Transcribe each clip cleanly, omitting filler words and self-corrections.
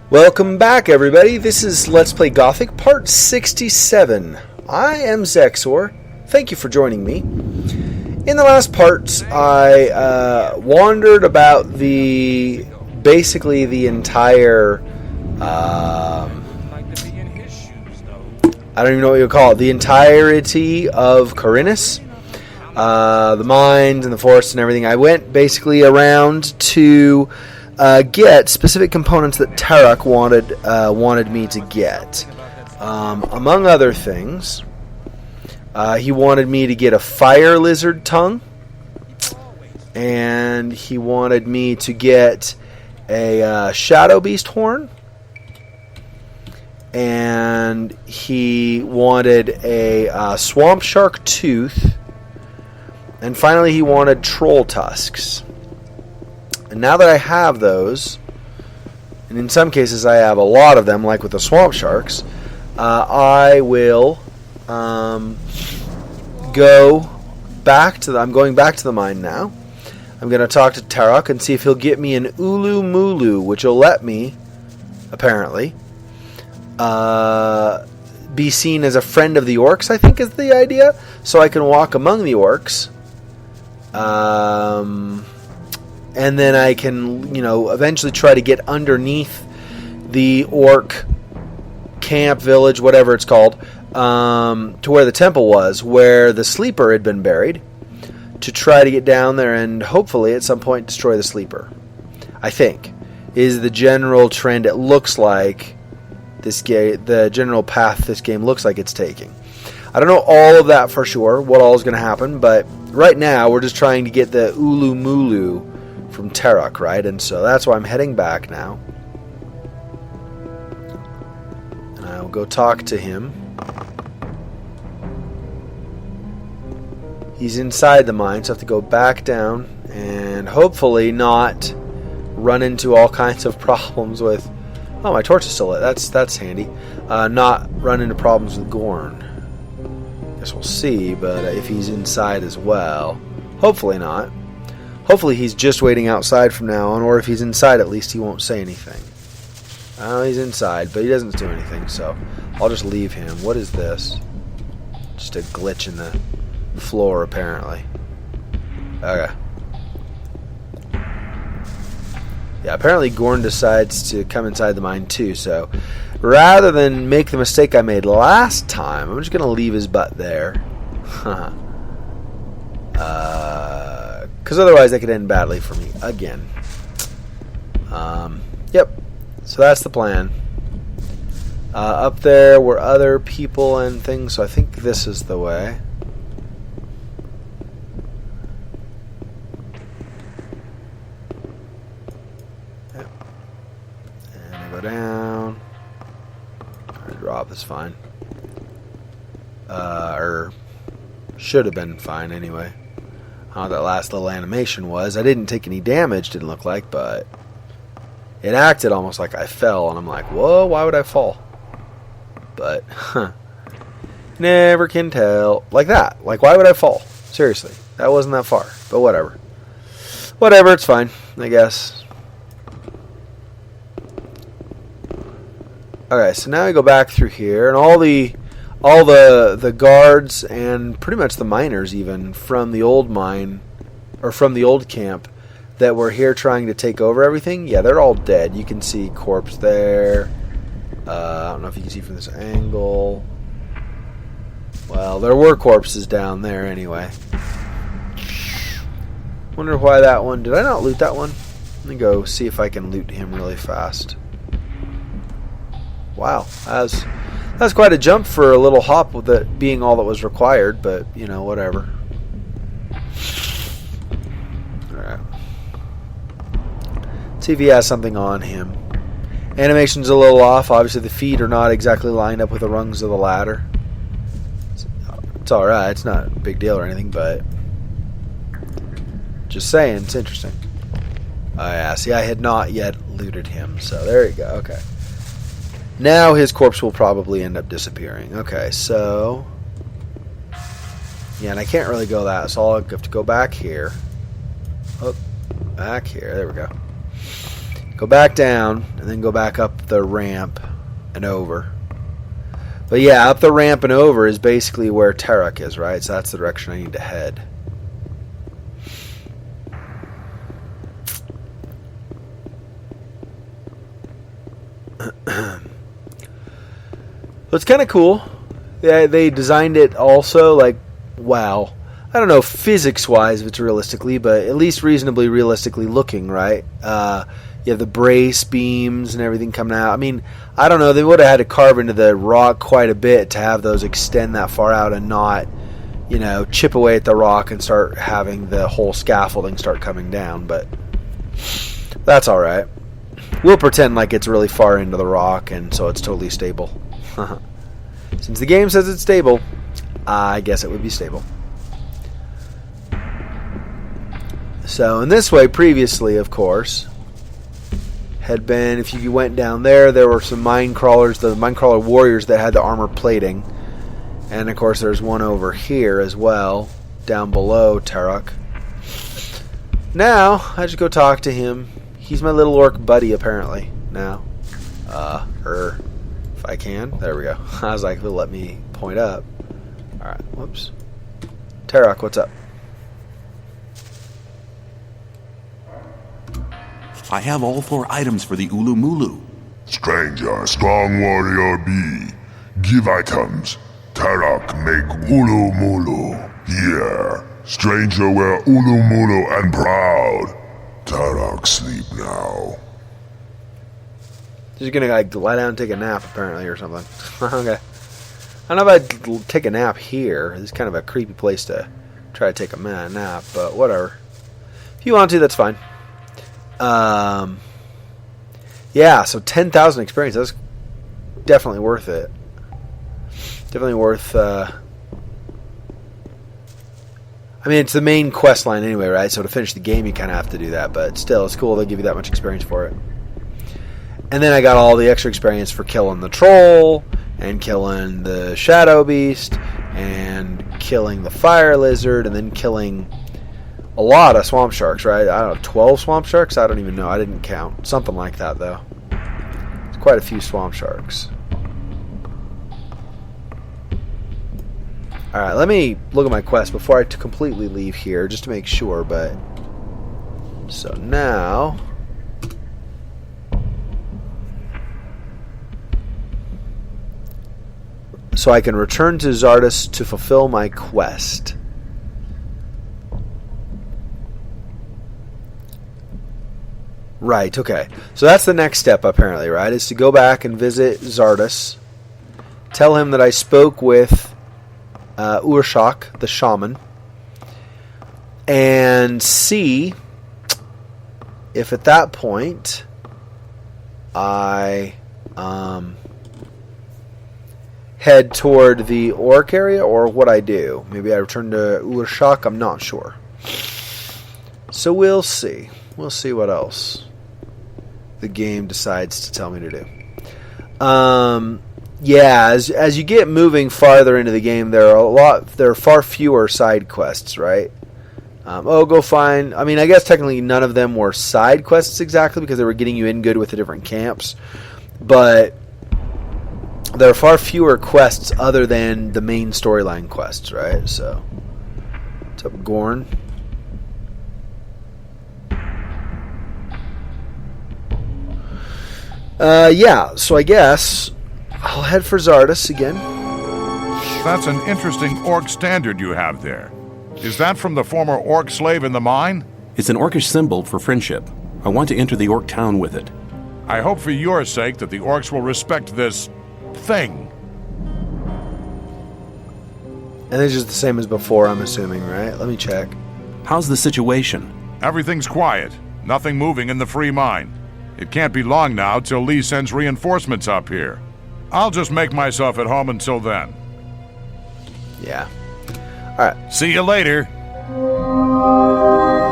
Welcome back, everybody. This is Let's Play Gothic, part 67. I am Xexor. Thank you for joining me. In the last parts, I wandered about basically the entire, I don't even know what you would call it, the entirety of Carinus. The mines and the forests and everything. I went basically around to get specific components that Tarek wanted me to get. Among other things, he wanted me to get a fire lizard tongue, and he wanted me to get a shadow beast horn, and he wanted a swamp shark tooth, and finally he wanted troll tusks. And now that I have those, and in some cases I have a lot of them, like with the swamp sharks, I will go back to I'm going back to the mine now. I'm going to talk to Tarek and see if he'll get me an Ulu Mulu, which will let me, apparently, be seen as a friend of the orcs, I think is the idea. So I can walk among the orcs. And then I can, eventually try to get underneath the orc camp, village, whatever it's called, to where the temple was, where the sleeper had been buried, to try to get down there and hopefully at some point destroy the sleeper. I think is the general trend. It looks like the general path this game looks like it's taking. I don't know all of that for sure, what all is going to happen, but right now we're just trying to get the Ulu Mulu from Tarek, right? And so that's why I'm heading back now. And I'll go talk to him. He's inside the mine, so I have to go back down and hopefully not run into all kinds of problems with... Oh, my torch is still lit. That's handy. Not run into problems with Gorn. Guess we'll see, but if he's inside as well. Hopefully not. Hopefully he's just waiting outside from now on, or if he's inside at least he won't say anything. Oh, he's inside, but he doesn't do anything, so I'll just leave him. What is this? Just a glitch in the floor, apparently. Okay. Yeah, apparently Gorn decides to come inside the mine too, so rather than make the mistake I made last time, I'm just going to leave his butt there. Because otherwise that could end badly for me again. Yep. So that's the plan. Up there were other people and things, so I think this is the way. Yep. And I go down. Or drop is fine. Or should have been fine anyway. How that last little animation was. I didn't take any damage, didn't look like, but it acted almost like I fell, and I'm like, whoa, why would I fall? But, never can tell. Like that. Like, why would I fall? Seriously. That wasn't that far, but whatever. Whatever, it's fine, I guess. Okay, so now I go back through here, and all the guards and pretty much the miners even from the old mine or from the old camp that were here trying to take over everything, yeah, they're all dead. You can see corpse there. I don't know if you can see from this angle. Well, there were corpses down there anyway. Wonder why that one... Did I not loot that one? Let me go see if I can loot him really fast. Wow, that's quite a jump for a little hop with it being all that was required, but, whatever. Alright. See if he has something on him. Animation's a little off. Obviously, the feet are not exactly lined up with the rungs of the ladder. It's alright. It's not a big deal or anything, but... Just saying, it's interesting. Oh, yeah. See, I had not yet looted him, so there you go. Okay. Now his corpse will probably end up disappearing. Okay, so... Yeah, and I can't really go that, so I'll have to go back here. Oh, back here. There we go. Go back down, and then go back up the ramp and over. But yeah, up the ramp and over is basically where Tarek is, right? So that's the direction I need to head. So it's kind of cool. Yeah, they designed it also like, wow. I don't know physics-wise if it's realistically, but at least reasonably realistically looking, right? You have the brace beams and everything coming out. I mean, I don't know. They would have had to carve into the rock quite a bit to have those extend that far out and not, you know, chip away at the rock and start having the whole scaffolding start coming down. But that's all right. We'll pretend like it's really far into the rock and so it's totally stable. Since the game says it's stable, I guess it would be stable. So in this way, previously, of course, had been, if you went down there, there were some mine crawlers, the mine crawler warriors that had the armor plating. And of course there's one over here as well, down below Tarek. Now, I just go talk to him. He's my little orc buddy, apparently, now. If I can. There we go. I was like, it'll let me point up. Alright, whoops. Tarek, what's up? I have all 4 items for the Ulu Mulu. Stranger, strong warrior be. Give items. Tarek make Ulu Mulu. Here. Stranger wear Ulu Mulu and proud. Tarek sleep now. He's gonna like lie down and take a nap apparently or something. Okay. I don't know if I'd take a nap here. It's kind of a creepy place to try to take a nap, but whatever. If you want to, that's fine. Yeah, so 10,000 experience. That's definitely worth it. Definitely worth. I mean, it's the main quest line anyway, right? So to finish the game, you kind of have to do that. But still, it's cool they give you that much experience for it. And then I got all the extra experience for killing the troll, and killing the shadow beast, and killing the fire lizard, and then killing a lot of swamp sharks, right? I don't know, 12 swamp sharks? I don't even know. I didn't count. Something like that, though. It's quite a few swamp sharks. Alright, let me look at my quest before I completely leave here, just to make sure, but... So now... So I can return to Xardas to fulfill my quest. Right, okay. So that's the next step, apparently, right? Is to go back and visit Xardas. Tell him that I spoke with Ur-Shak, the shaman. And see if at that point I head toward the orc area or what I do. Maybe I return to Ur-Shak, I'm not sure. So we'll see. We'll see what else the game decides to tell me to do. Yeah, as you get moving farther into the game, there are far fewer side quests, right? Go find... I mean, I guess technically none of them were side quests exactly because they were getting you in good with the different camps. But there are far fewer quests other than the main storyline quests, right? So, what's up, Gorn? Yeah, so I guess I'll head for Xardas again. That's an interesting orc standard you have there. Is that from the former orc slave in the mine? It's an orcish symbol for friendship. I want to enter the orc town with it. I hope for your sake that the orcs will respect this thing. And it's just the same as before, I'm assuming, right? Let me check. How's the situation? Everything's quiet. Nothing moving in the free mine. It can't be long now till Lee sends reinforcements up here. I'll just make myself at home until then. Yeah. Alright. See you later.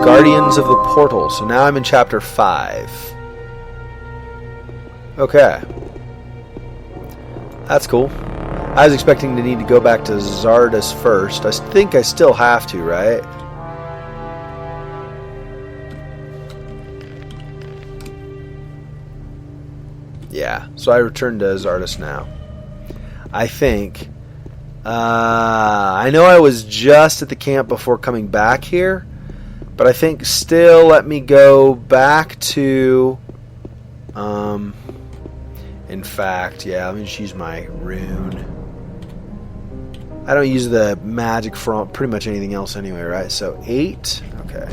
Guardians of the Portal. So now I'm in Chapter 5. Okay. That's cool. I was expecting to need to go back to Xardas first. I think I still have to, right? Yeah, so I return to Xardas now. I think. I know I was just at the camp before coming back here, but I think still let me go back to... in fact, yeah, let me just use my rune. I don't use the magic for pretty much anything else anyway, right? So 8. Okay.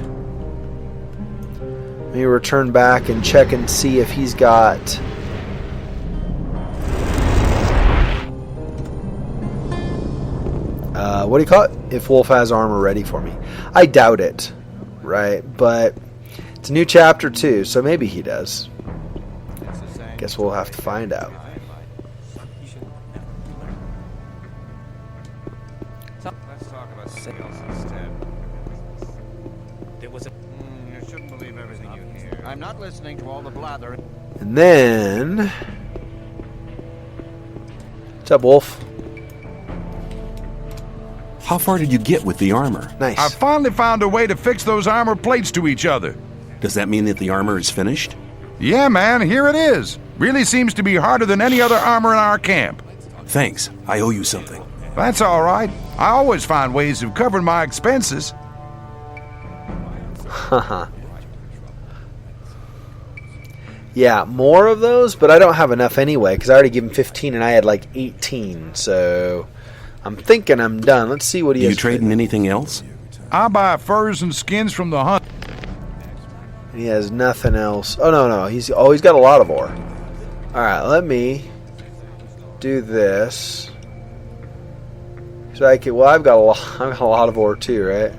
Let me return back and check and see if he's got... what do you call it? If Wolf has armor ready for me. I doubt it, right? But it's a new chapter too, so maybe he does. Guess we'll have to find out. Let's talk about sales instead. There was a... you shouldn't believe everything you hear. I'm not listening to all the blather. And then... What's up, Wolf? How far did you get with the armor? Nice. I finally found a way to fix those armor plates to each other. Does that mean that the armor is finished? Yeah, man, here it is. Really seems to be harder than any other armor in our camp. Thanks. I owe you something. That's all right. I always find ways of covering my expenses. Haha. Yeah, more of those, but I don't have enough anyway, because I already gave him 15 and I had like 18, so I'm thinking I'm done. Let's see what he has. You trading anything else? I buy furs and skins from the hunt. He has nothing else. Oh, no. He's got a lot of ore. Alright, let me do this. So I can, well, I've got a lot of ore too, right?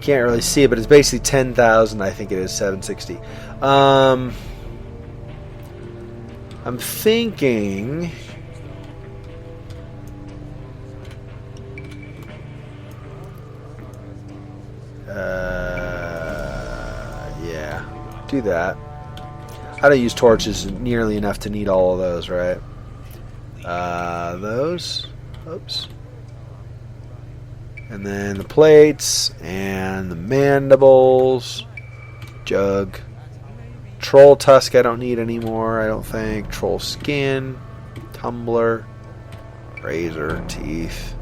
Can't really see it, but it's basically 10,000. I think it is 760. I'm thinking... yeah, do that. I don't use torches nearly enough to need all of those, right? Those. Oops. And then the plates and the mandibles. Jug. Troll tusk I don't need anymore, I don't think. Troll skin. Tumbler. Razor. Teeth.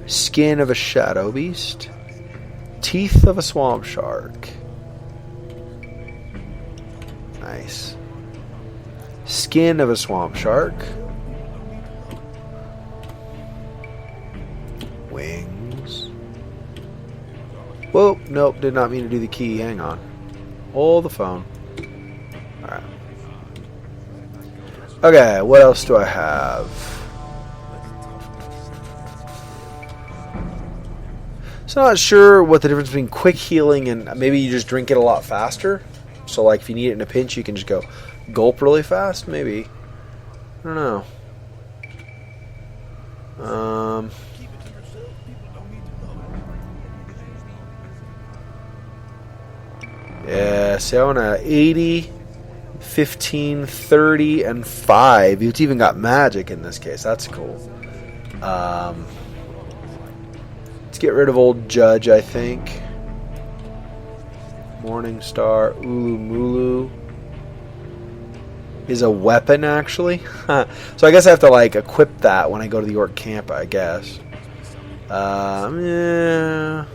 Skin of a shadow beast. Teeth of a swamp shark. Nice. Skin of a swamp shark. Wings. Whoa, nope, did not mean to do the key. Hang on. Hold the phone. Alright. Okay, what else do I have? So I'm not sure what the difference between quick healing and maybe you just drink it a lot faster. So like if you need it in a pinch, you can just go gulp really fast. Maybe. I don't know. Yeah, see I want a 80, 15, 30, and 5. It's even got magic in this case. That's cool. Let's get rid of old Judge, I think. Morning Star, Ulu Mulu is a weapon, actually. So I guess I have to like equip that when I go to the Orc camp, I guess. Yeah.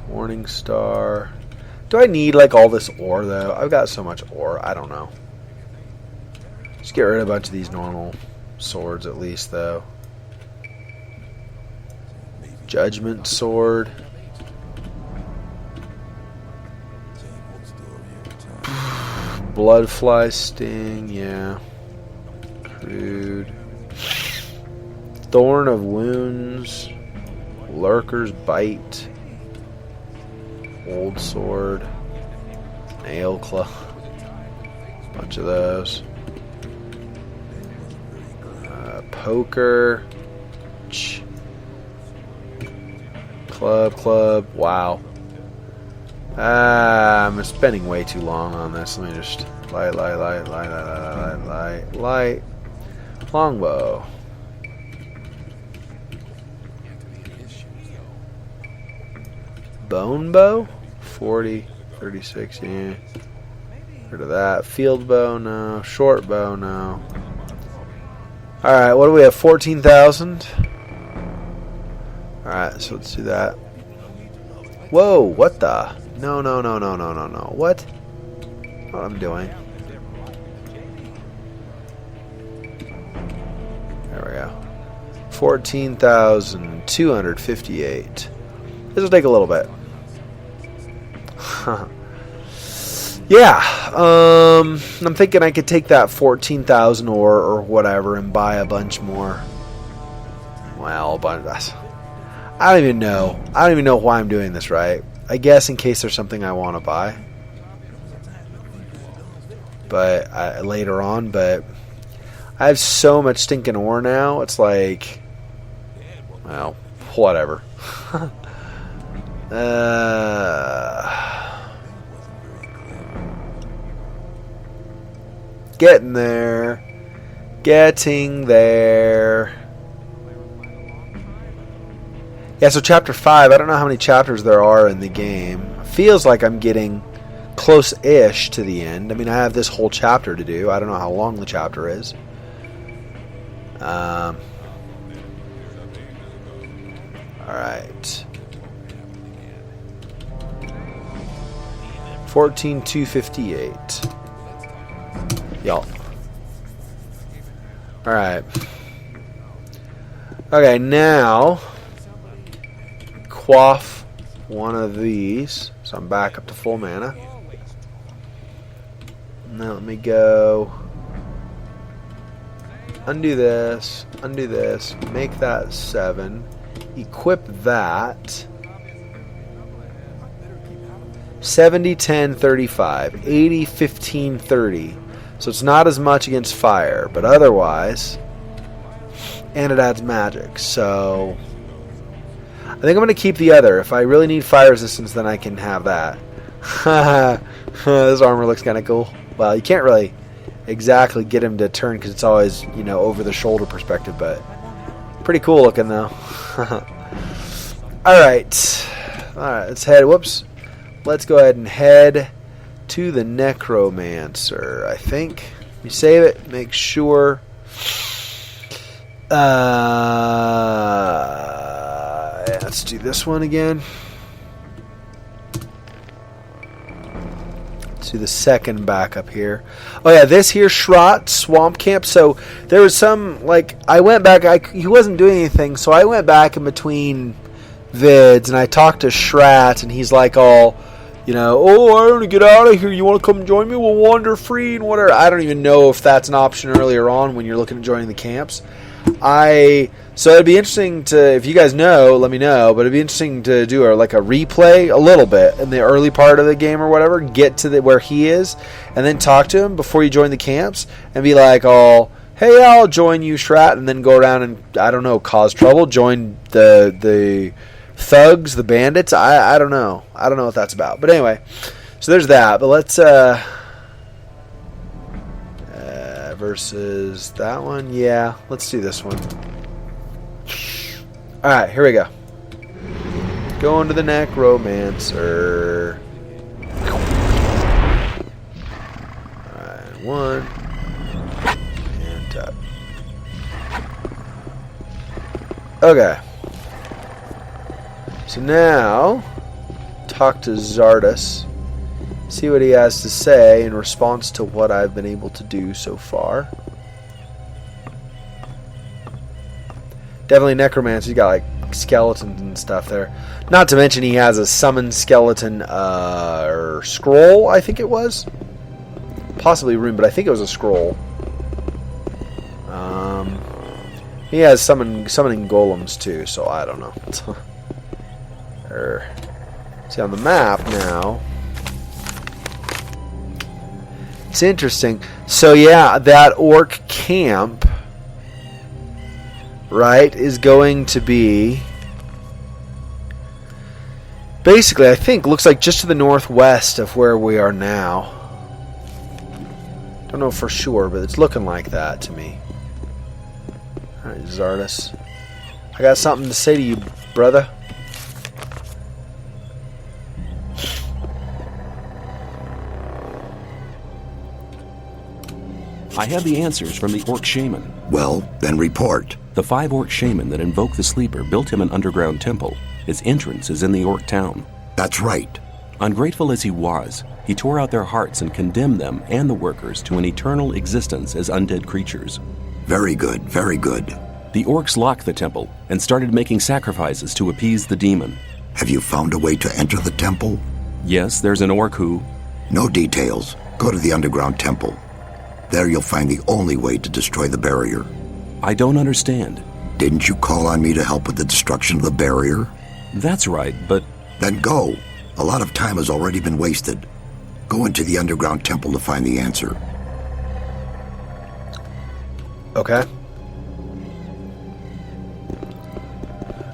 Morning Star. Do I need like all this ore though? I've got so much ore. I don't know. Just get rid of a bunch of these normal swords at least though. Judgment sword. Bloodfly sting, yeah. Crude. Thorn of wounds. Lurker's bite. Old sword. Nail claw. Bunch of those. Poker. Club. Wow. I'm spending way too long on this. Let me just light. Longbow. Bone bow? 40, 36, yeah. Rid of that. Field bow, no. Short bow, no. Alright, what do we have? 14,000? Alright, so let's do that. Whoa, what the? No. What? What I'm doing? There we go. 14,258. This will take a little bit. Yeah, I'm thinking I could take that 14,000 ore or whatever and buy a bunch more. Well, a bunch of us. I don't even know. I don't even know why I'm doing this, right? I guess in case there's something I want to buy. But later on, but I have so much stinking ore now. It's like, well, whatever. Getting there. Getting there. Yeah, so chapter 5, I don't know how many chapters there are in the game. Feels like I'm getting close-ish to the end. I mean, I have this whole chapter to do. I don't know how long the chapter is. Alright. 14,258. Y'all. Alright. Okay, now quaff one of these. So I'm back up to full mana. Now let me go undo this, make that 7, equip that. 70, 10, 35, 80, 15, 30. So it's not as much against fire, but otherwise, and it adds magic. So I think I'm going to keep the other. If I really need fire resistance, then I can have that. This armor looks kind of cool. Well, you can't really exactly get him to turn because it's always, you know, over the shoulder perspective, but pretty cool looking though. Alright, let's head, whoops. Let's go ahead and head to the Necromancer, I think. You save it, make sure. Let's do this one again. Let's do the second backup here. Oh yeah, this here, Schrott Swamp Camp. So there was some, like, I went back, he wasn't doing anything, so I went back in between vids, and I talked to Schrott, and he's like all, you know, oh, I want to get out of here. You want to come join me? We'll wander free and whatever. I don't even know if that's an option earlier on when you're looking at joining the camps. So it'd be interesting to, if you guys know, let me know. But it'd be interesting to do a replay a little bit in the early part of the game or whatever. Get to where he is, and then talk to him before you join the camps, and be like, oh, hey, I'll join you, Schrott, and then go around and, I don't know, cause trouble. Join the thugs, the bandits. I don't know. I don't know what that's about. But anyway, so there's that. But let's versus that one. Yeah, let's do this one. All right, here we go. Going to the Necromancer. All right, 1 and tap. Okay. So now, talk to Xardas. See what he has to say in response to what I've been able to do so far. Definitely necromancer. He's got like skeletons and stuff there. Not to mention he has a summon skeleton or scroll, I think it was. Possibly rune, but I think it was a scroll. He has summoning golems too, so I don't know. See on the map now. It's interesting. So yeah, that orc camp, right, is going to be basically, I think, looks like just to the northwest of where we are now. Don't know for sure, but it's looking like that to me. Alright, Xardas. I got something to say to you, brother. I have the answers from the Orc shaman. Well, then report. The 5 Orc shaman that invoked the sleeper built him an underground temple. Its entrance is in the Orc town. That's right. Ungrateful as he was, he tore out their hearts and condemned them and the workers to an eternal existence as undead creatures. Very good, very good. The Orcs locked the temple and started making sacrifices to appease the demon. Have you found a way to enter the temple? Yes, there's an Orc who... No details. Go to the underground temple. There you'll find the only way to destroy the barrier. I don't understand. Didn't you call on me to help with the destruction of the barrier? That's right, but... Then go. A lot of time has already been wasted. Go into the underground temple to find the answer. Okay.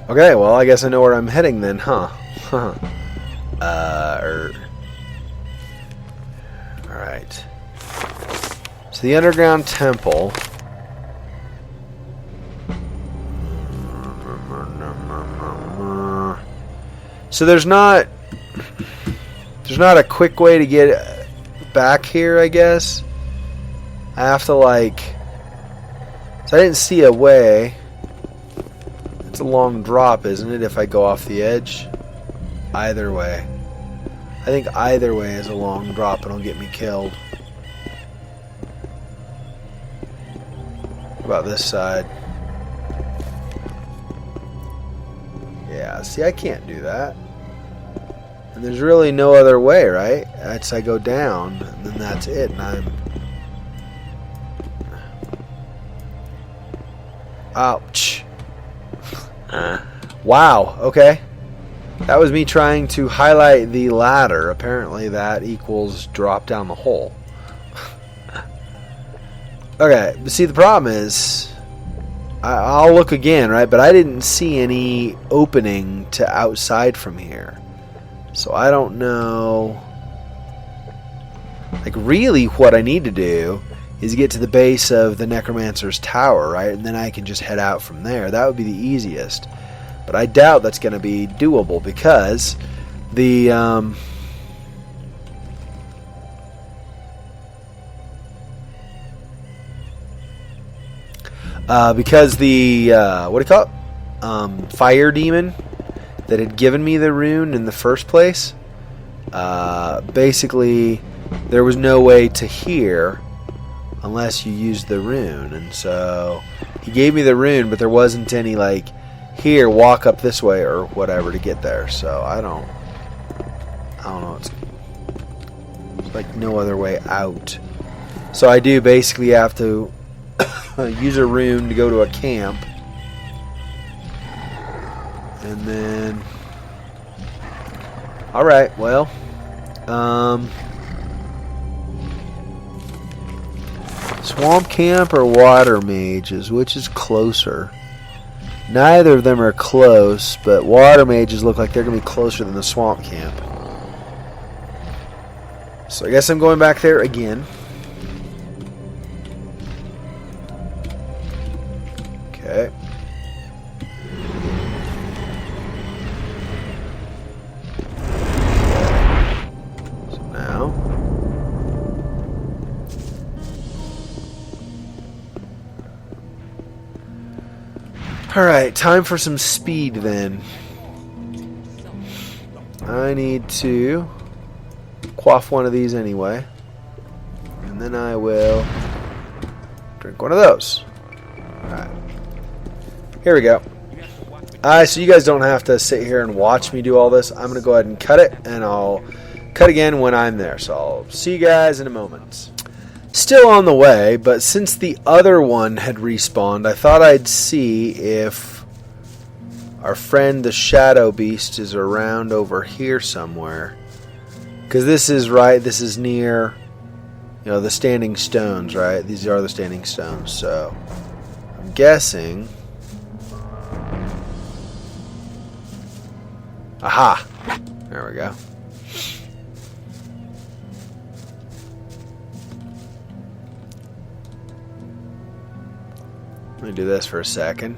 Okay, well, I guess I know where I'm heading then, huh? Alright. So the underground temple... So there's not a quick way to get back here, I guess. I have to like... So I didn't see a way. It's a long drop, isn't it, if I go off the edge? Either way. I think either way is a long drop and it'll get me killed. What about this side? Yeah, see, I can't do that. And there's really no other way, right? It's I go down, and then that's it, and I'm... Ouch. Wow, okay. That was me trying to highlight the ladder. Apparently that equals drop down the hole. Okay, but see, the problem is... I'll look again, right? But I didn't see any opening to outside from here. So I don't know. Like, really what I need to do is get to the base of the Necromancer's Tower, right? And then I can just head out from there. That would be the easiest. But I doubt that's going to be doable because the... because the, what do you call it? Fire demon that had given me the rune in the first place, basically there was no way to hear unless you used the rune. And so he gave me the rune, but there wasn't any, like, here, walk up this way or whatever to get there. So I don't know. It's like no other way out. So I do basically have to use a rune to go to a camp, and then alright, well, swamp camp or water mages, which is closer? Neither of them are close, but water mages look like they're gonna be closer than the swamp camp, so I guess I'm going back there again. Okay. So now, alright, time for some speed then. I need to quaff one of these anyway. And then I will drink one of those. Alright. Here we go. So you guys don't have to sit here and watch me do all this. I'm going to go ahead and cut it, and I'll cut again when I'm there. So I'll see you guys in a moment. Still on the way, but since the other one had respawned, I thought I'd see if our friend the Shadow Beast is around over here somewhere. Because this is near, you know, the Standing Stones, right? These are the Standing Stones, so I'm guessing... Aha! There we go. Let me do this for a second.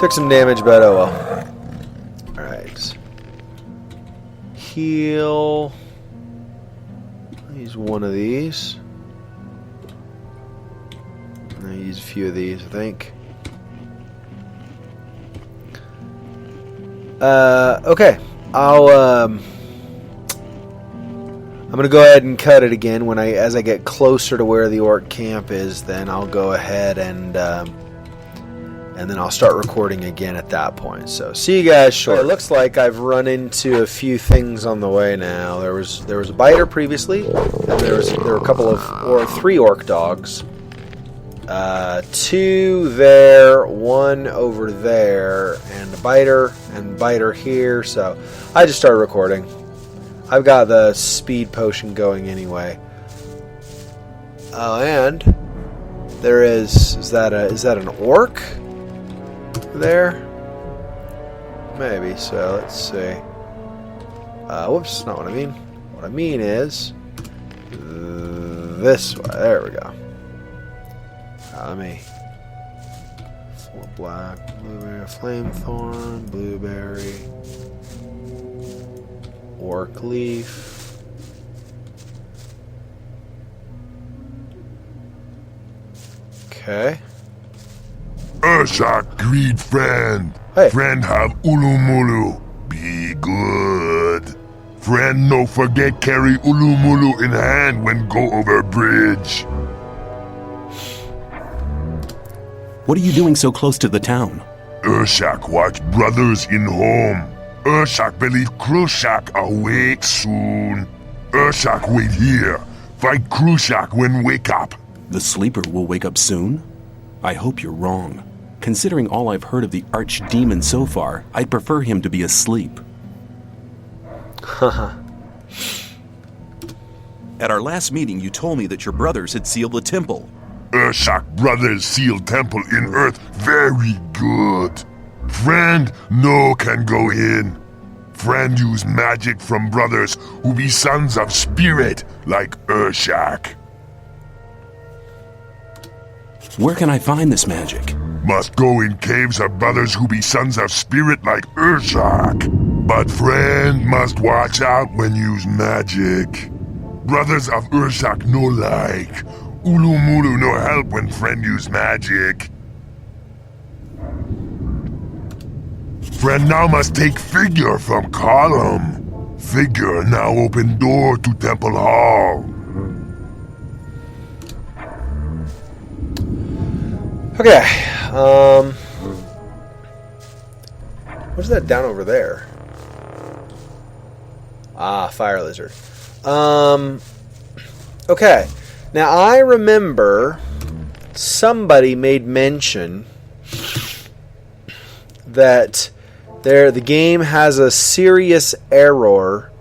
Took some damage, but oh well. Alright. Heal. Use one of these. I'll use a few of these, I think. Okay. I'm gonna go ahead and cut it again as I get closer to where the orc camp is. Then I'll go ahead and then I'll start recording again at that point. So see you guys shortly. It looks like I've run into a few things on the way now. There was a biter previously, and there were a couple of 3 orc dogs. 2 there, 1 over there, and a biter here. So I just started recording. I've got the speed potion going anyway. Oh, and there is that an orc there? Maybe. So let's see. Whoops, not what I mean. What I mean is this way. There we go. Let me. Black, blueberry, flamethorn, blueberry, orc leaf. Okay. Ur-Shak, greed friend. Hey. Friend have Ulu Mulu. Be good. Friend no forget carry Ulu Mulu in hand when go over bridge. What are you doing so close to the town? Ur-Shak watch brothers in home. Ur-Shak believe Ur-Shak awake soon. Ur-Shak wait here. Fight Ur-Shak when wake up. The sleeper will wake up soon? I hope you're wrong. Considering all I've heard of the archdemon so far, I'd prefer him to be asleep. Haha. At our last meeting, you told me that your brothers had sealed the temple. Ur-Shak brothers seal temple in earth very good. Friend no can go in. Friend use magic from brothers who be sons of spirit like Ur-Shak. Where can I find this magic? Must go in caves of brothers who be sons of spirit like Ur-Shak. But friend must watch out when use magic. Brothers of Ur-Shak no like. Ulu Mulu no help when friend use magic. Friend now must take figure from column. Figure now open door to temple hall. Okay. What's that down over there? Ah, fire lizard. Okay. Now, I remember somebody made mention that the game has a serious error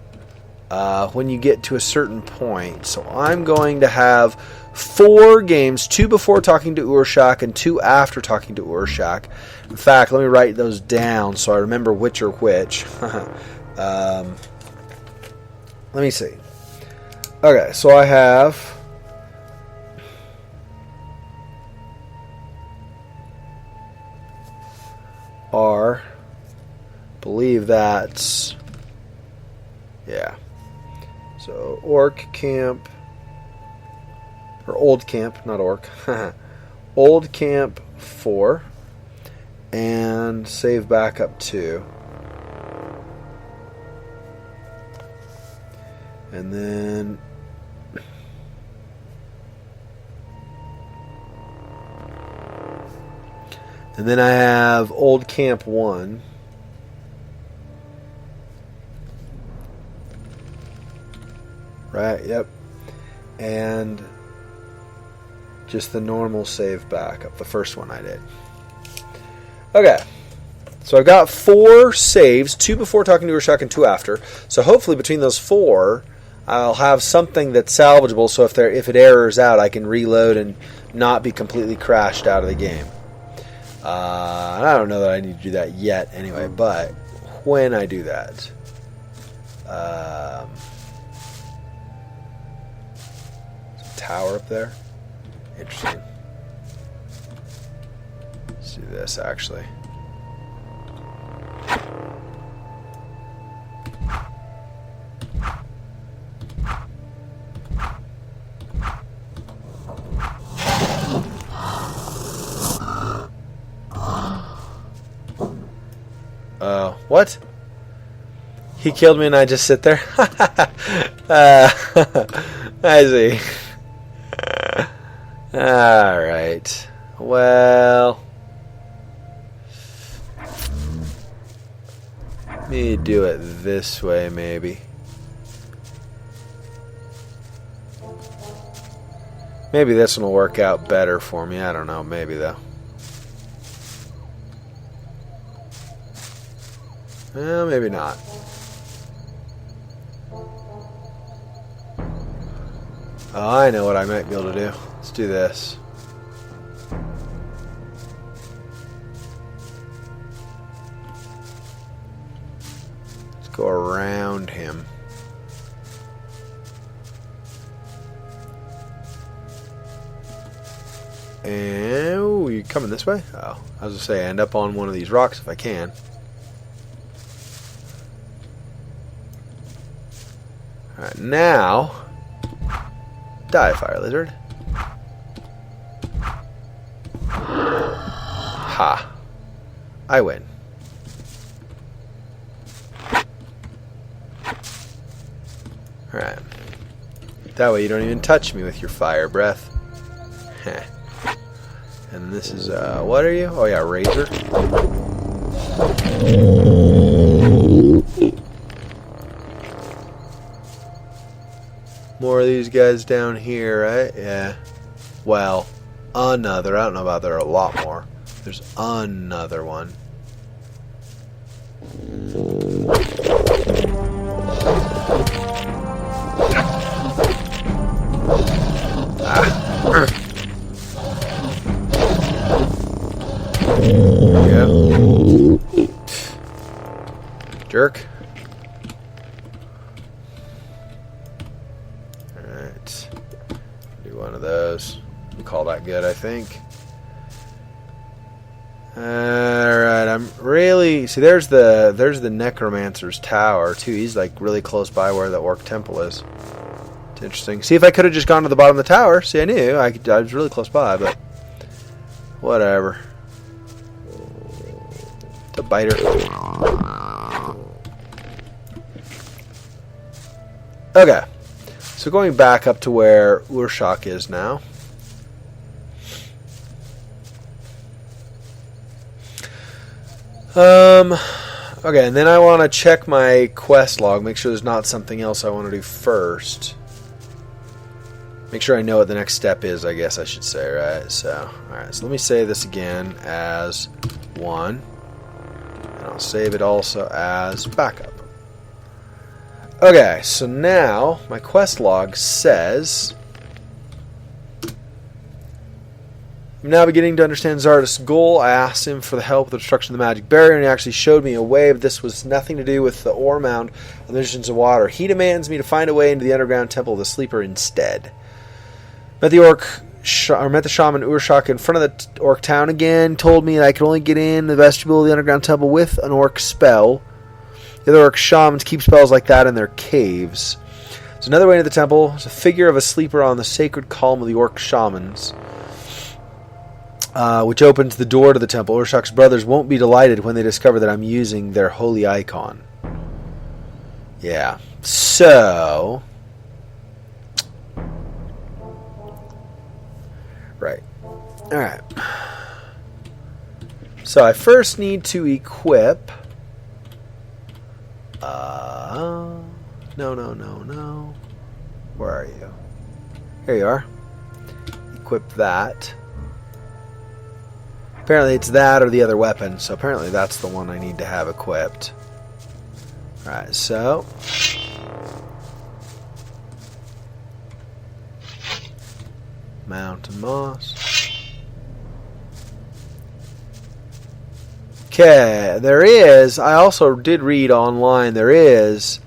when you get to a certain point. So I'm going to have 4 games, 2 before talking to Ur-Shak and 2 after talking to Ur-Shak. In fact, let me write those down so I remember which are which. Let me see. Okay, so I have... believe that's... yeah. So, Orc Camp... or Old Camp, not Orc. Old Camp 4. And save backup 2. And then... and then I have Old Camp 1. Right, yep. And just the normal save backup, the first one I did. Okay. So I've got 4 saves, 2 before talking to Ur-Shak and 2 after. So hopefully between those 4, I'll have something that's salvageable, so if it errors out, I can reload and not be completely crashed out of the game. I don't know that I need to do that yet anyway, but when I do that, tower up there. Interesting. Let's do this actually. What? He killed me and I just sit there? I see. Alright. Well... let me do it this way, maybe. Maybe this one will work out better for me. I don't know. Maybe, though. Well, maybe not. Oh, I know what I might be able to do. Let's do this. Let's go around him. And ooh, you coming this way? Oh, I was gonna say end up on one of these rocks if I can. All right, now die, fire lizard. Ha! I win. All right. That way you don't even touch me with your fire breath. Heh. And this is, what are you? Oh yeah, razor. More of these guys down here, right? Yeah. Well, another. I don't know about there are a lot more. There's another one. Jerk. Alright. Do one of those. We'll call that good, I think. Alright, I'm really... see, there's the Necromancer's Tower, too. He's, like, really close by where the Orc Temple is. It's interesting. See, if I could have just gone to the bottom of the tower, see, I knew. I was really close by, but... whatever. It's a biter. Okay, so going back up to where Ur-Shak is now. Okay, and then I want to check my quest log, make sure there's not something else I want to do first. Make sure I know what the next step is, I guess I should say, right? So, alright, so let me save this again as 1. And I'll save it also as backup. Okay, so now my quest log says I'm now beginning to understand Xardas' goal. I asked him for the help with the destruction of the magic barrier, and he actually showed me a way, but this was nothing to do with the ore mound and the visions of water. He demands me to find a way into the underground temple of the Sleeper instead. Met the shaman Ur-Shak in front of the orc town again. Told me that I could only get in the vestibule of the underground temple with an orc spell. The other orc shamans keep spells like that in their caves. There's another way into the temple. There's a figure of a sleeper on the sacred column of the orc shamans, which opens the door to the temple. Ur-Shak's brothers won't be delighted when they discover that I'm using their holy icon. Yeah. So... right. Alright. So I first need to equip... No. Where are you? Here you are. Equip that. Apparently it's that or the other weapon, so apparently that's the one I need to have equipped. Alright, so... Mountain moss. Okay, there is... I also did read online there is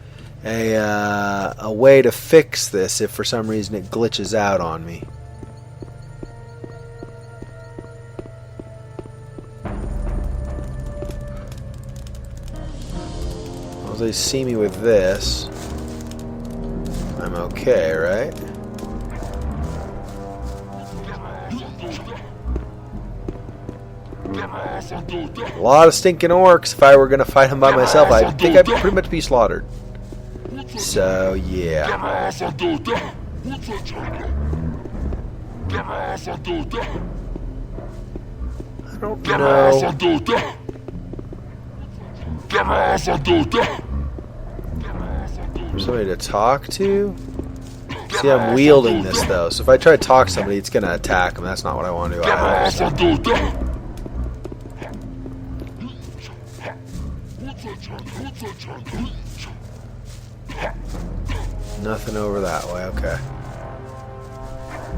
a way to fix this if for some reason it glitches out on me. Well, they see me with this. I'm okay, right? A lot of stinking orcs. If I were going to fight them by myself, I think I'd pretty much be slaughtered. So, yeah. I don't know. Somebody to talk to? See, I'm wielding this, though. So if I try to talk to somebody, it's going to attack them. That's not what I want to do either. Nothing over that way, okay.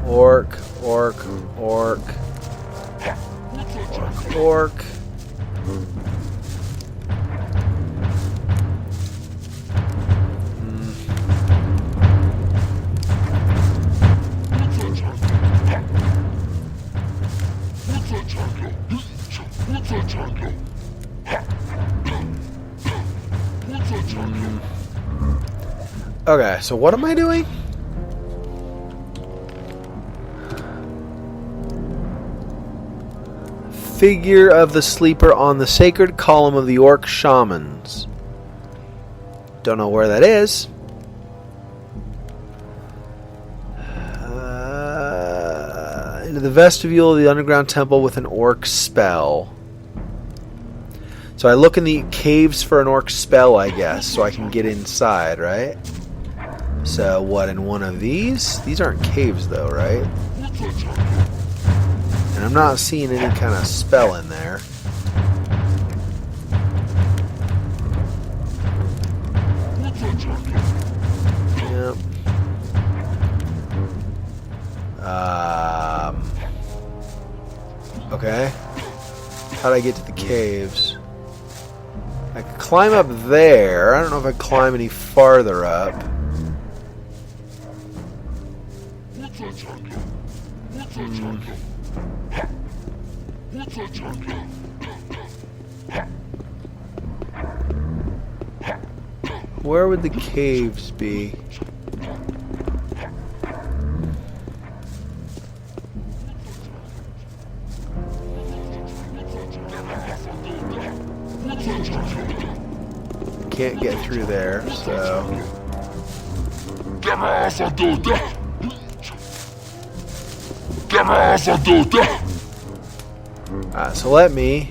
Orc, orc, orc. Orc, orc. Okay, so what am I doing? Figure of the sleeper on the sacred column of the orc shamans. Don't know where that is. Into the vestibule of the underground temple with an orc spell. So I look in the caves for an orc spell, I guess, so I can get inside, right? So what, in one of these? These aren't caves though, right? And I'm not seeing any kind of spell in there. Yep. Okay. How'd I get to the caves? I could climb up there. I don't know if I climb any farther up. Where would the caves be? Can't get through there, so... so let me...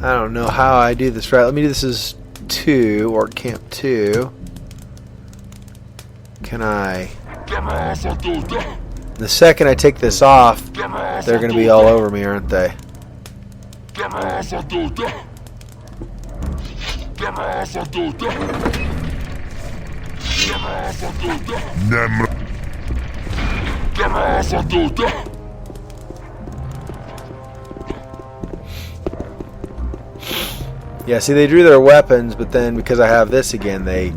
I don't know how I do this right. Let me do this as 2, or camp 2. Can I... The second I take this off, they're going to be all over me, aren't they? Yeah, see, they drew their weapons, but then because I have this again, they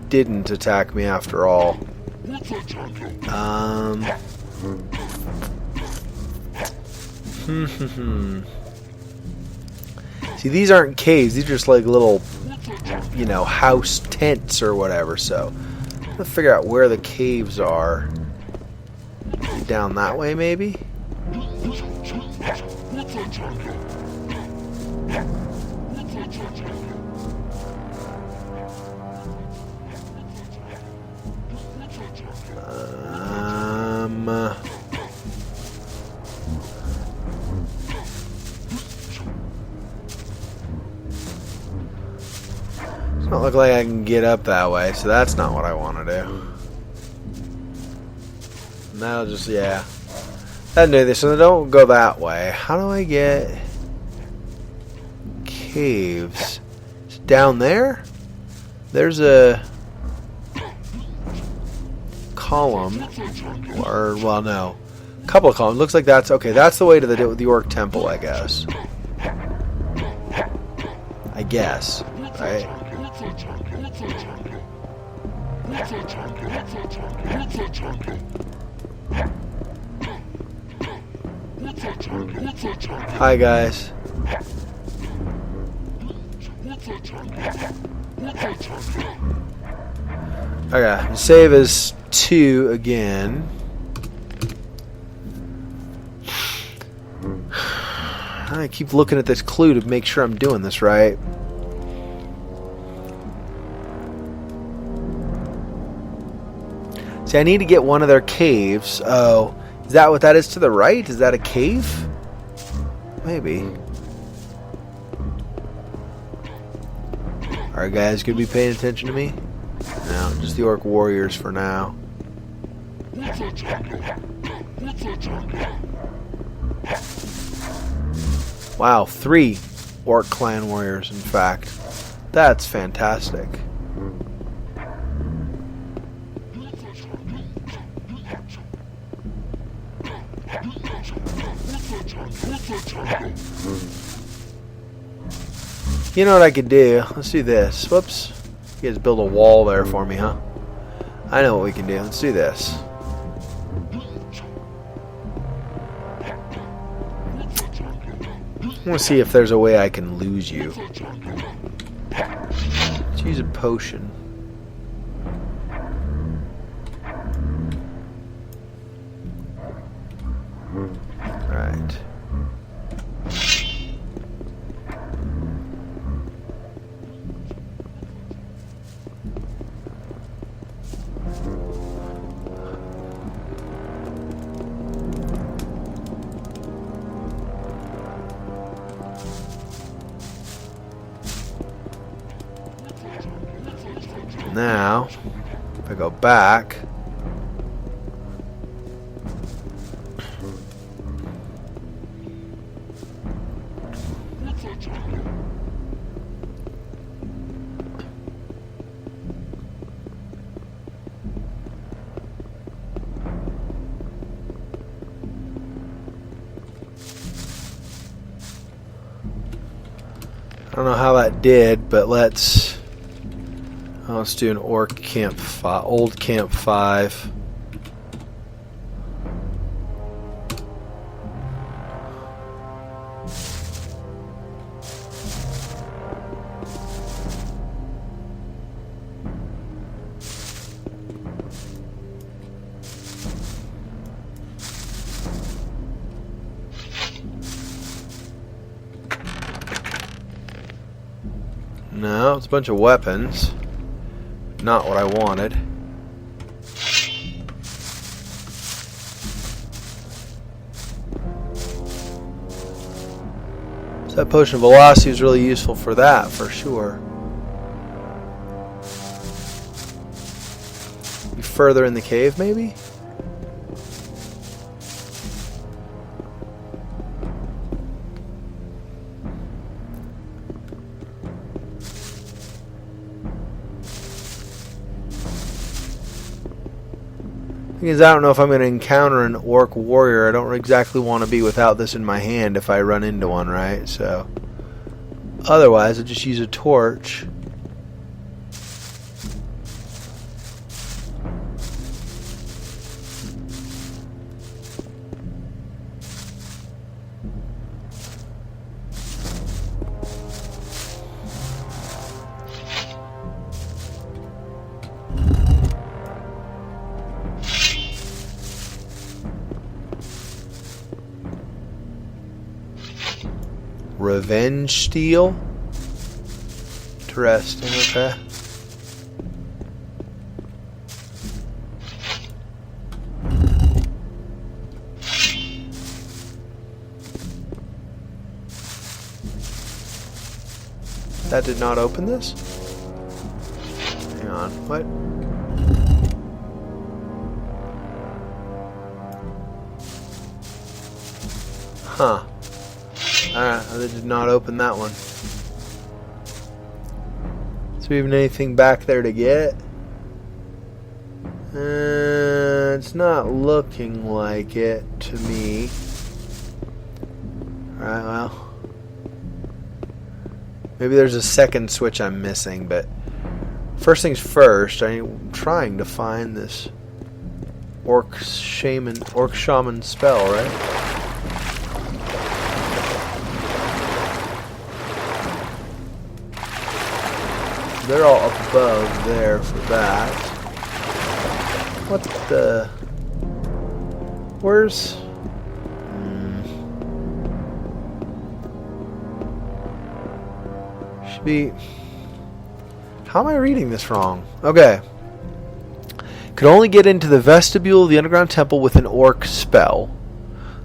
didn't attack me after all. See, these aren't caves. These are just like little, you know, house tents or whatever. So, I'm going to figure out where the caves are. Down that way, maybe? Does not look like I can get up that way, so that's not what I want to do. And that'll just, yeah. That'll do this, so don't go that way. How do I get caves? It's down there? There's a column, or, well, no. A couple of columns. Looks like that's, okay, that's the way to the Orc Temple, I guess. I guess, right? Hi, guys. Okay, save as 2 again. I keep looking at this clue to make sure I'm doing this right. See, I need to get one of their caves. Oh, is that what that is to the right? Is that a cave? Maybe. Alright guys, gonna be paying attention to me? No, just the orc warriors for now. Wow, 3 orc clan warriors in fact. That's fantastic. You know what I could do? Let's do this. Whoops. You guys build a wall there for me, huh? I know what we can do. Let's do this. I want to see if there's a way I can lose you. Let's use a potion. Right. Now, if I go back, I don't know how that did, but let's do an orc camp 5, old camp 5. No, it's a bunch of weapons. Not what I wanted. So that potion of velocity is really useful for that, for sure. Be further in the cave, maybe? Because I don't know if I'm going to encounter an orc warrior. I don't exactly want to be without this in my hand if I run into one, right? So, otherwise, I'll just use a torch. Revenge steel. Interesting, okay. That did not open this? Hang on, what? Huh. Alright, I did not open that one. Is there even anything back there to get? It's not looking like it to me. Alright, well. Maybe there's a second switch I'm missing, but first things first, I'm trying to find this orc shaman spell, right? They're all above there for that. What the... Where's... Should be... How am I reading this wrong? Okay. Could only get into the vestibule of the underground temple with an orc spell.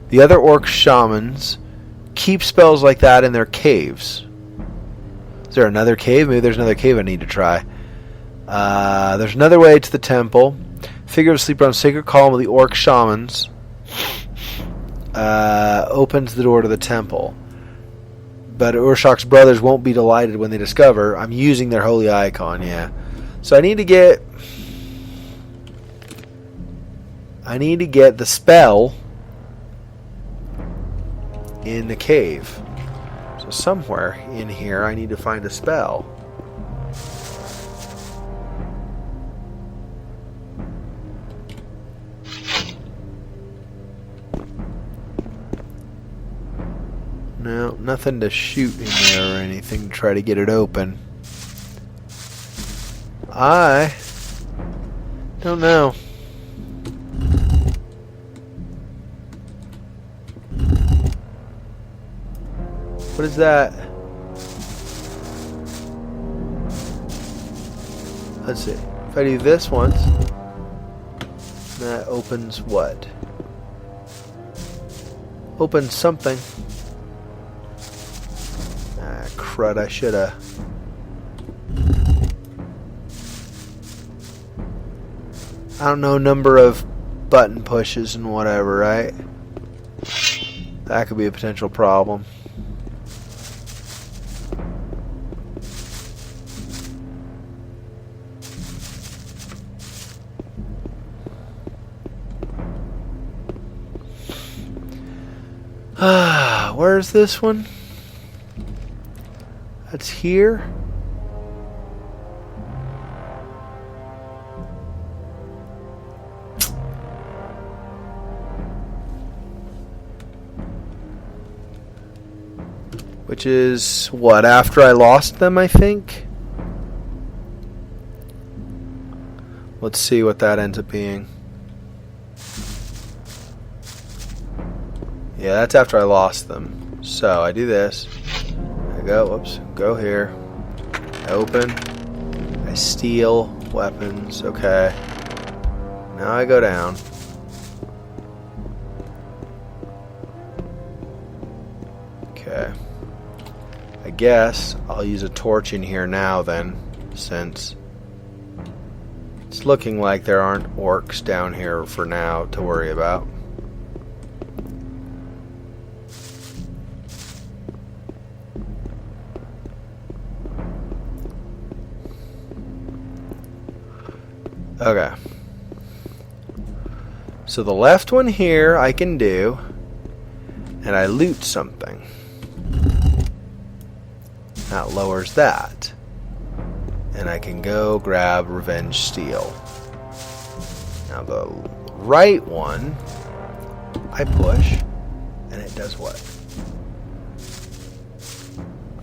The other orc shamans keep spells like that in their caves. Is there another cave? Maybe there's another cave I need to try. There's another way to the temple. Figure of sleep around sacred column of the orc shamans. Opens the door to the temple. But Ur-Shak's brothers won't be delighted when they discover I'm using their holy icon, yeah. So I need to get the spell in the cave. So somewhere in here I need to find a spell. No, nothing to shoot in there or anything to try to get it open. I don't know. What is that? Let's see. If I do this once, that opens what? Opens something. Ah, crud, I shoulda. I don't know, number of button pushes and whatever, right? That could be a potential problem. Where's this one? That's here. Which is what, after I lost them, I think? Let's see what that ends up being. Yeah, that's after I lost them. So I do this. I go, whoops, go here. I open. I steal weapons. Okay. Now I go down. Okay. I guess I'll use a torch in here now then, since it's looking like there aren't orcs down here for now to worry about. Okay. So the left one here I can do, and I loot something. That lowers that. And I can go grab Revenge Steel. Now the right one, I push, and it does what?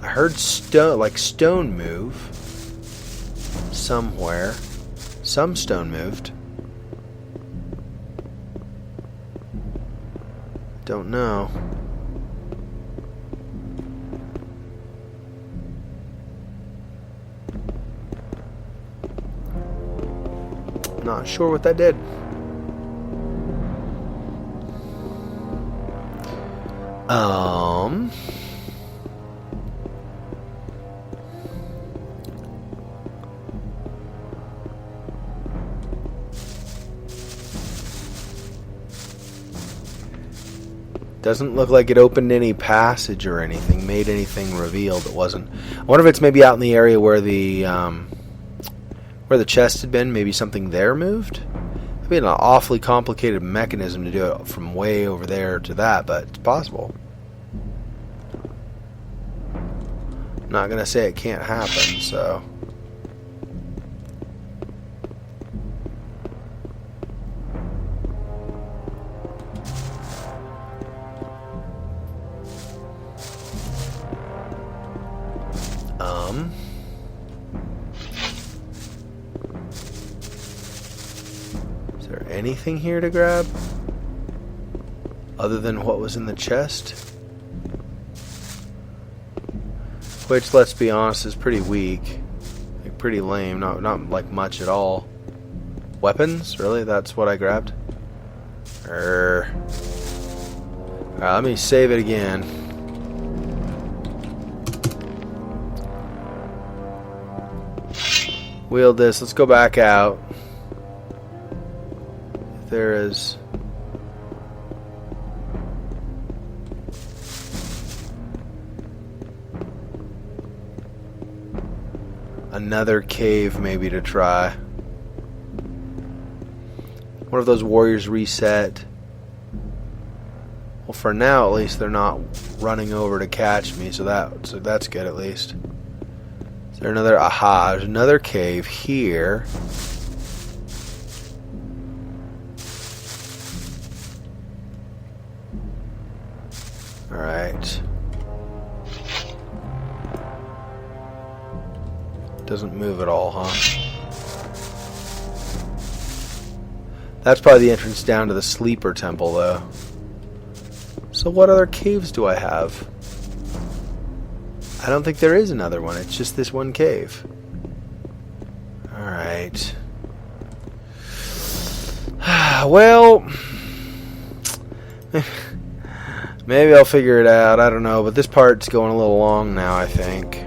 I heard stone move somewhere. Some stone moved. Don't know. Not sure what that did. Doesn't look like it opened any passage or anything, made anything revealed that wasn't. I wonder if it's maybe out in the area where the chest had been. Maybe something there moved. It'd be an awfully complicated mechanism to do it from way over there to that, but it's possible. I'm not gonna say it can't happen, so. Is there anything here to grab? Other than what was in the chest? Which, let's be honest, is pretty weak. Like, pretty lame. Not like much at all. Weapons? Really? That's what I grabbed? Alright, let me save it again. Wield this. Let's go back out. There is... another cave maybe to try. One of those warriors reset. Well, for now at least they're not running over to catch me, so that's good at least. Is there another? Aha, there's another cave here. Alright. Doesn't move at all, huh? That's probably the entrance down to the sleeper temple, though. So what other caves do I have? I don't think there is another one. It's just this one cave. Alright. Well... maybe I'll figure it out. I don't know. But this part's going a little long now, I think.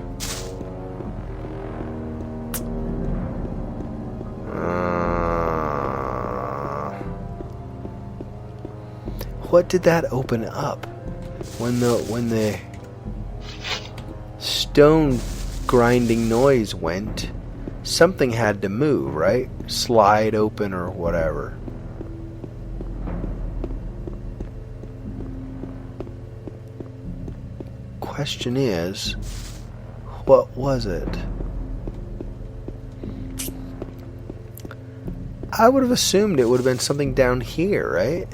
What did that open up? When the stone grinding noise went, something had to move, right? Slide open or whatever. Question is, what was it? I would have assumed it would have been something down here, right?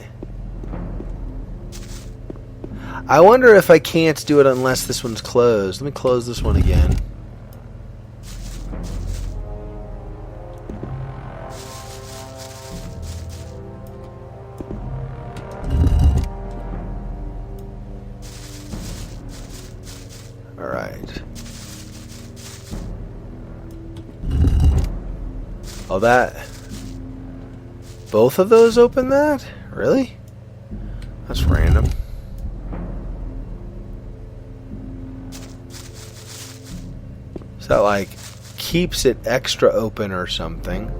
I wonder if I can't do it unless this one's closed. Let me close this one again. Alright. Oh, that... both of those open that? Really? That's random. So that, like, keeps it extra open or something.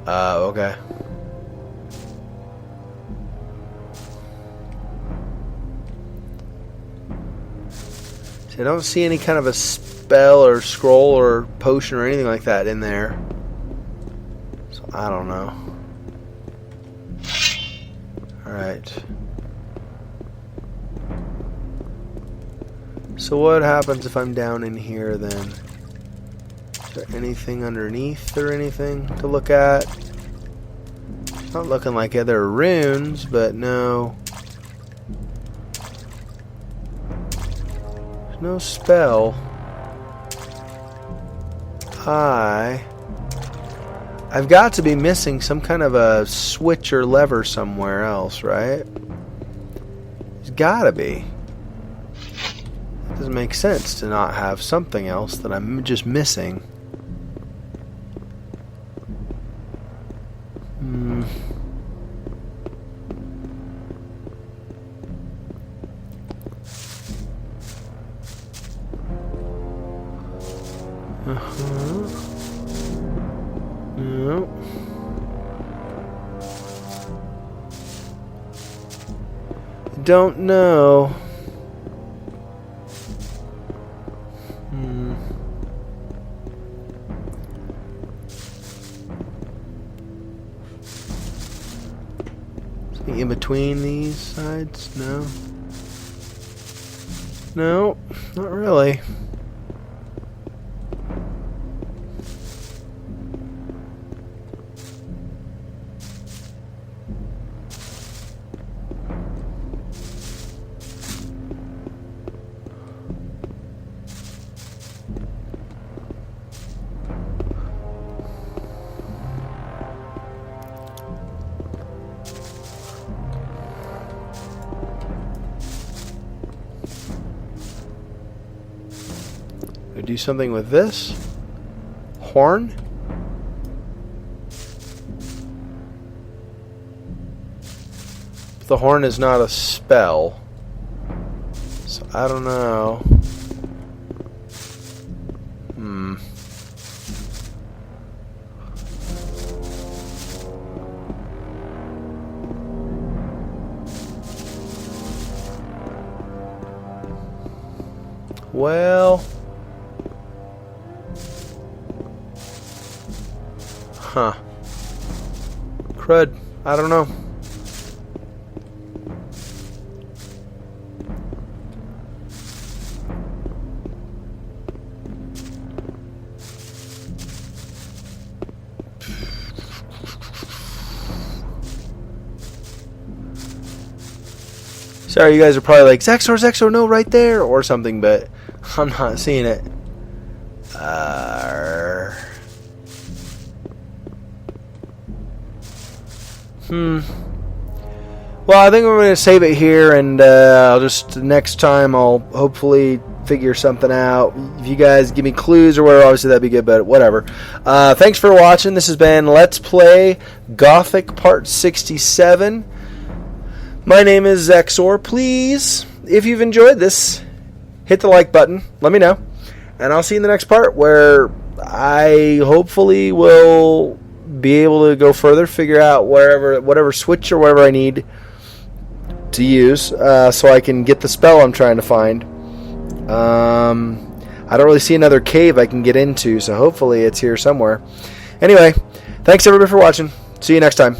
Okay. So I don't see any kind of a spell or scroll or potion or anything like that in there. So I don't know. Alright. So what happens if I'm down in here then? Is there anything underneath or anything to look at? It's not looking like other runes, but no. There's no spell. I've got to be missing some kind of a switch or lever somewhere else, right? There's gotta be. It doesn't make sense to not have something else that I'm just missing. No. Don't know. Something in between these sides? No. No, not really. I do something with this horn. The horn is not a spell, so I don't know. Well, crud, I don't know. Sorry, you guys are probably like, Xexor, Xexor, no, right there, or something, but I'm not seeing it. Well, I think we're going to save it here, and I'll just, next time, I'll hopefully figure something out. If you guys give me clues or whatever, obviously that'd be good, but whatever. Thanks for watching. This has been Let's Play Gothic Part 67. My name is Xexor. Please, if you've enjoyed this, hit the like button. Let me know. And I'll see you in the next part where I hopefully will be able to go further, figure out whatever switch or whatever I need to use so I can get the spell I'm trying to find. I don't really see another cave I can get into, so hopefully it's here somewhere. Anyway, thanks everybody for watching. See you next time.